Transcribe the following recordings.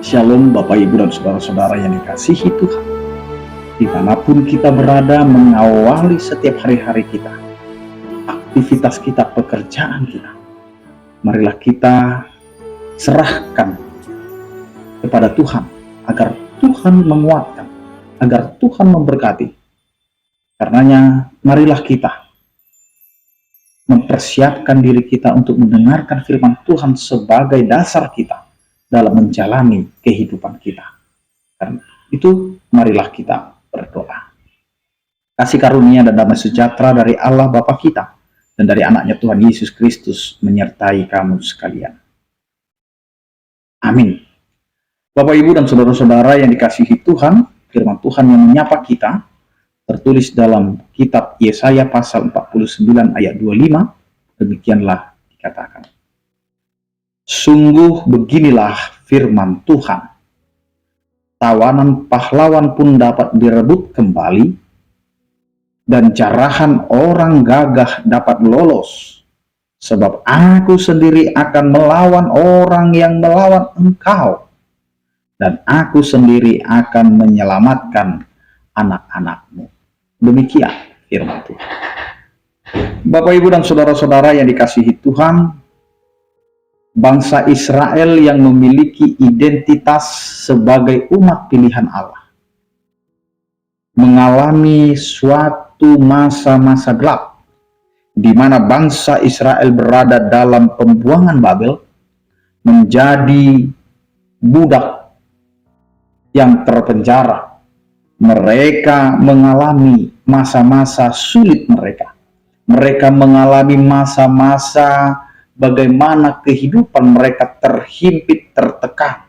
Shalom Bapak Ibu dan Saudara-saudara yang dikasihi Tuhan. Dimanapun kita berada, mengawali setiap hari-hari kita, aktivitas kita, pekerjaan kita, marilah kita serahkan kepada Tuhan, agar Tuhan menguatkan, agar Tuhan memberkati. Karenanya marilah kita mempersiapkan diri kita untuk mendengarkan firman Tuhan sebagai dasar kita dalam menjalani kehidupan kita. Karena itu, marilah kita berdoa. Kasih karunia dan damai sejahtera dari Allah Bapa kita dan dari anaknya Tuhan Yesus Kristus menyertai kamu sekalian. Amin. Bapak, Ibu, dan saudara-saudara yang dikasihi Tuhan, firman Tuhan yang menyapa kita tertulis dalam kitab Yesaya pasal 49 ayat 25, demikianlah dikatakan. Sungguh beginilah firman Tuhan, tawanan pahlawan pun dapat direbut kembali, dan jarahan orang gagah dapat lolos, sebab aku sendiri akan melawan orang yang melawan engkau, dan aku sendiri akan menyelamatkan anak-anakmu. Demikian firman Tuhan. Bapak, Ibu, dan saudara-saudara yang dikasihi Tuhan, bangsa Israel yang memiliki identitas sebagai umat pilihan Allah mengalami suatu masa-masa gelap di mana bangsa Israel berada dalam pembuangan Babel, menjadi budak yang terpenjara. Mereka mengalami masa-masa sulit mereka. Mereka mengalami masa-masa bagaimana kehidupan mereka terhimpit, tertekan.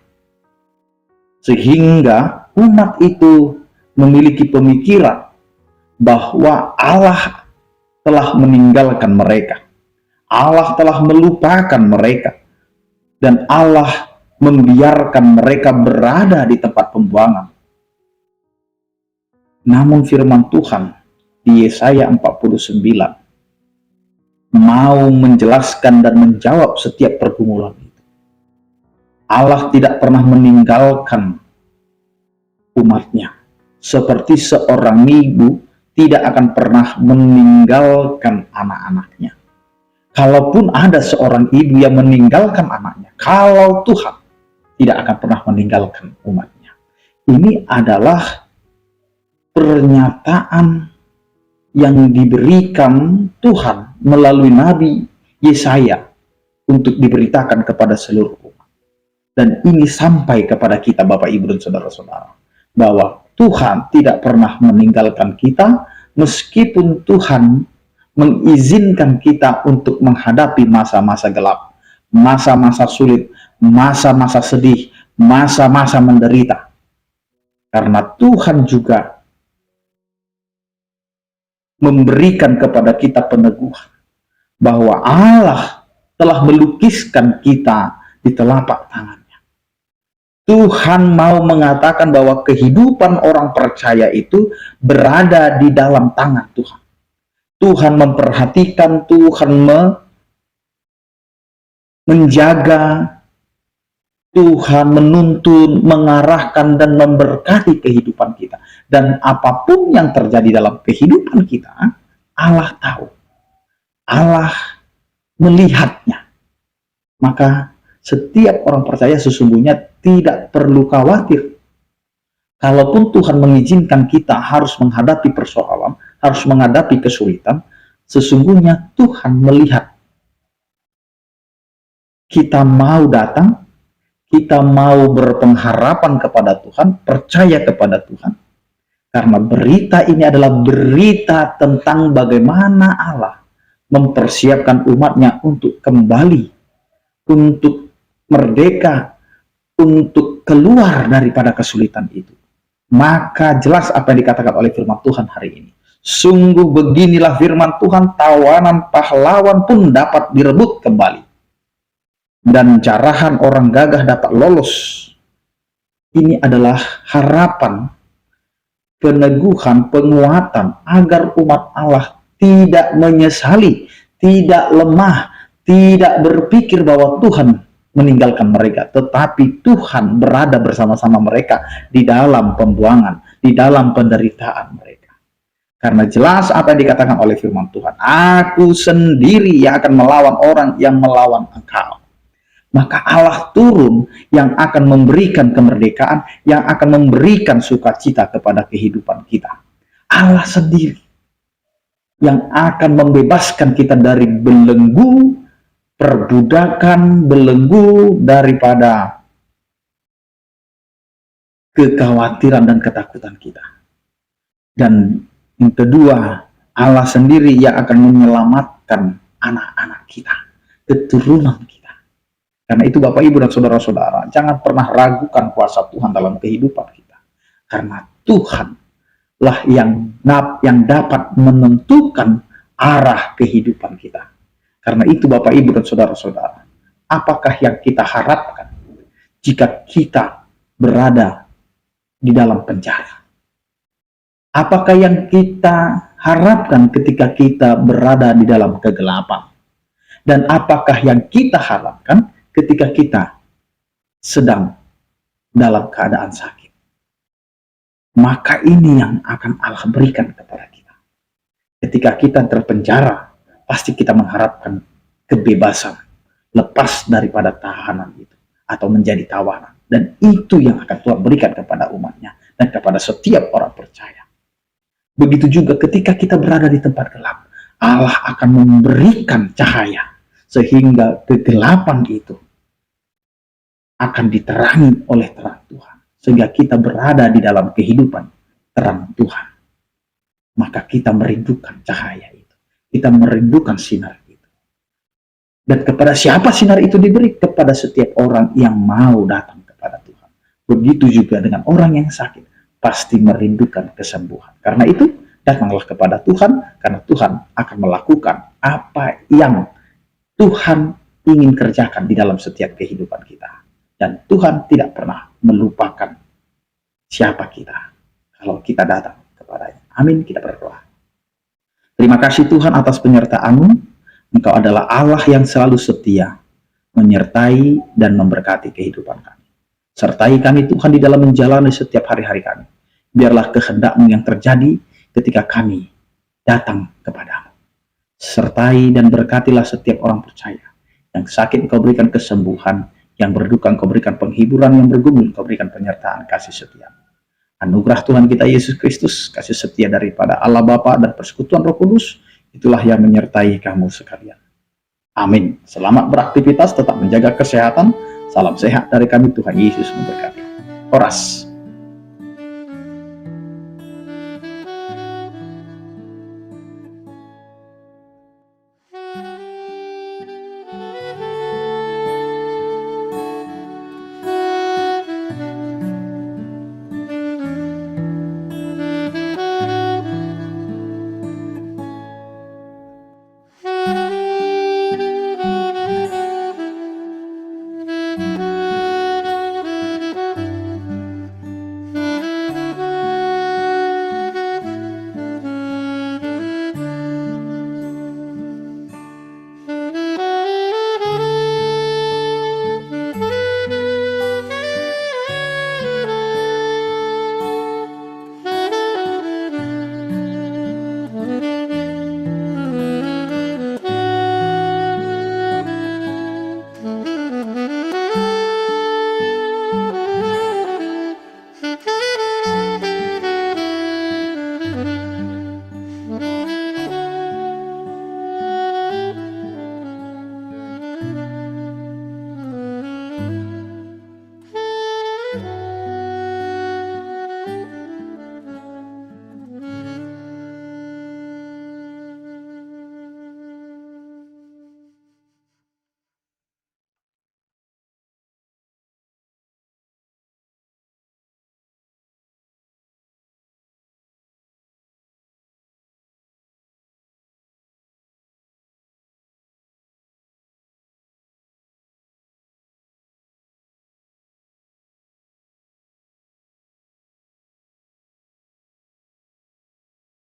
Sehingga umat itu memiliki pemikiran bahwa Allah telah meninggalkan mereka. Allah telah melupakan mereka. Dan Allah membiarkan mereka berada di tempat pembuangan. Namun firman Tuhan di Yesaya 49 mau menjelaskan dan menjawab setiap pergumulan itu. Allah tidak pernah meninggalkan umatnya. Seperti seorang ibu tidak akan pernah meninggalkan anak-anaknya. Kalaupun ada seorang ibu yang meninggalkan anaknya, kalau Tuhan tidak akan pernah meninggalkan umatnya. Ini adalah pernyataan yang diberikan Tuhan melalui Nabi Yesaya untuk diberitakan kepada seluruh umat. Dan ini sampai kepada kita, Bapak, Ibu, dan saudara-saudara, bahwa Tuhan tidak pernah meninggalkan kita, meskipun Tuhan mengizinkan kita untuk menghadapi masa-masa gelap, masa-masa sulit, masa-masa sedih, masa-masa menderita. Karena Tuhan juga memberikan kepada kita peneguhan bahwa Allah telah melukiskan kita di telapak tangannya. Tuhan mau mengatakan bahwa kehidupan orang percaya itu berada di dalam tangan Tuhan. Tuhan memperhatikan, Tuhan menjaga, Tuhan menuntun, mengarahkan, dan memberkati kehidupan kita. Dan apapun yang terjadi dalam kehidupan kita, Allah tahu. Allah melihatnya. Maka setiap orang percaya sesungguhnya tidak perlu khawatir. Kalaupun Tuhan mengizinkan kita harus menghadapi persoalan, harus menghadapi kesulitan, sesungguhnya Tuhan melihat. Kita mau datang, kita mau berpengharapan kepada Tuhan, percaya kepada Tuhan. Karena berita ini adalah berita tentang bagaimana Allah mempersiapkan umatnya untuk kembali, untuk merdeka, untuk keluar daripada kesulitan itu. Maka jelas apa yang dikatakan oleh firman Tuhan hari ini. Sungguh beginilah firman Tuhan, tawanan pahlawan pun dapat direbut kembali, dan jarahan orang gagah dapat lolos. Ini adalah harapan, peneguhan, penguatan agar umat Allah tidak menyesali, tidak lemah, tidak berpikir bahwa Tuhan meninggalkan mereka, tetapi Tuhan berada bersama-sama mereka di dalam pembuangan, di dalam penderitaan mereka. Karena jelas apa yang dikatakan oleh firman Tuhan, aku sendiri yang akan melawan orang yang melawan engkau. Maka Allah turun yang akan memberikan kemerdekaan, yang akan memberikan sukacita kepada kehidupan kita. Allah sendiri yang akan membebaskan kita dari belenggu perbudakan, belenggu daripada kekhawatiran dan ketakutan kita. Dan yang kedua, Allah sendiri yang akan menyelamatkan anak-anak kita, keturunan kita. Karena itu Bapak, Ibu, dan Saudara-saudara, jangan pernah ragukan kuasa Tuhan dalam kehidupan kita. Karena Tuhanlah yang dapat menentukan arah kehidupan kita. Karena itu Bapak, Ibu, dan Saudara-saudara, apakah yang kita harapkan jika kita berada di dalam penjara? Apakah yang kita harapkan ketika kita berada di dalam kegelapan? Dan apakah yang kita harapkan ketika kita sedang dalam keadaan sakit? Maka ini yang akan Allah berikan kepada kita. Ketika kita terpenjara, pasti kita mengharapkan kebebasan, lepas daripada tahanan itu, atau menjadi tawanan. Dan itu yang akan Tuhan berikan kepada umatnya, dan kepada setiap orang percaya. Begitu juga ketika kita berada di tempat gelap, Allah akan memberikan cahaya, sehingga kegelapan itu akan diterangi oleh terang Tuhan, sehingga kita berada di dalam kehidupan terang Tuhan. Maka kita merindukan cahaya itu, kita merindukan sinar itu. Dan kepada siapa sinar itu diberi? Kepada setiap orang yang mau datang kepada Tuhan. Begitu juga dengan orang yang sakit, pasti merindukan kesembuhan. Karena itu, datanglah kepada Tuhan, karena Tuhan akan melakukan apa yang Tuhan ingin kerjakan di dalam setiap kehidupan kita. Dan Tuhan tidak pernah melupakan siapa kita kalau kita datang kepadanya. Amin, kita berdoa. Terima kasih Tuhan atas penyertaan-Mu. Engkau adalah Allah yang selalu setia, menyertai dan memberkati kehidupan kami. Sertai kami Tuhan di dalam menjalani setiap hari-hari kami. Biarlah kehendak-Mu yang terjadi ketika kami datang kepadamu. Sertai dan berkatilah setiap orang percaya. Yang sakit Engkau berikan kesembuhan, yang berduka Engkau berikan penghiburan, yang bergumul Engkau berikan penyertaan kasih setia. Anugerah Tuhan kita Yesus Kristus, kasih setia daripada Allah Bapa dan persekutuan Roh Kudus, itulah yang menyertai kamu sekalian. Amin. Selamat beraktivitas, tetap menjaga kesehatan. Salam sehat dari kami, Tuhan Yesus memberkati. Horas.